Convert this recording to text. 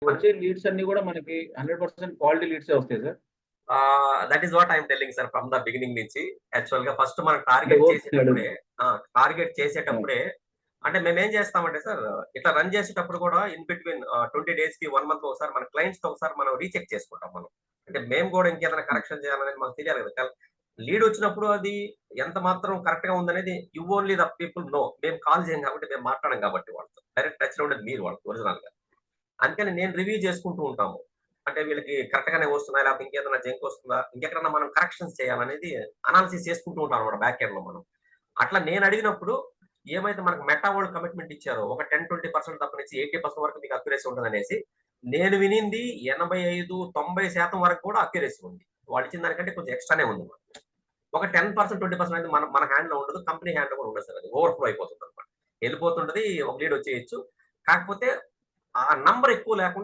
వచ్చే లీడ్స్ అన్ని కూడా మనకి 100% క్వాలిటీ లీడ్సే వస్తాయి sir? That is what I'm telling sir from the beginning నుంచి. యాక్చువల్ గా ఫస్ట్ మనం అంటే ఓపిక టార్గెట్ ఆ! చేసేటప్పుడే అంటే మేమేం చేస్తామంటే సార్, ఇట్లా రన్ చేసేటప్పుడు కూడా ఇన్ బిట్వీన్ 20 డేస్ కి 1 మంత్ ఒకసారి మన క్లయింట్స్ తో ఒకసారి మనం రీచెక్ చేసుకుంటాం మనం. అంటే మేము కూడా ఇంకేదైనా హ్మ్. కరెక్షన్ చేయాలనేది మాకు తెలియాలి కదా! లీడ్ వచ్చినప్పుడు అది ఎంత మాత్రం కరెక్ట్ గా ఉందనేది you only the people know. మేము కాల్ చేయం కాబట్టి, మేము మాట్లాడం కాబట్టి వాళ్ళతో. డైరెక్ట్ టచ్ లో ఉండేది మీరు వాళ్ళతో ఒరిజినల్ గా. అందుకని నేను రివ్యూ చేసుకుంటూ ఉంటాము. అంటే వీళ్ళకి కరెక్ట్ గానే వస్తున్నాయా? లేకపోతే ఇంకేదైనా జంక్ వస్తుందా? ఇంకెక్కడన్నా మనం కరెక్షన్స్ చేయాలనేది అనాలిసిస్ చేసుకుంటూ ఉంటాం అన్నమాట బ్యాక్ ఎండ్‌లో మనం. అట్లా నేను అడిగినప్పుడు ఏమైతే మనకు మెటా వాళ్ళు కమిట్మెంట్ ఇచ్చారో ఒక 10, 20% తప్పనిచ్చి 80% వరకు మీకు అక్యురసీ ఉంటదనేసి, నేను వినింది 85, 90% వరకు కూడా అక్యురసీ ఉంది. వాళ్ళు ఇచ్చిన దానికంటే కొంచెం ఎక్స్‌ట్రానే ఉంది. ఒక 10%, 20% అనేది మన మన హ్యాండ్‌లో ఉండదు. కంపెనీ హ్యాండ్‌లో కూడా ఉండదు సార్ అది. ఓవర్‌ఫ్లో అయిపోతుందన్నమాట. ఎళ్ళిపోతుంటది. ఒక లీడ్ వచ్చేయొచ్చు. కాకపోతే ఆ నంబర్ ఎక్కువ లేకుండా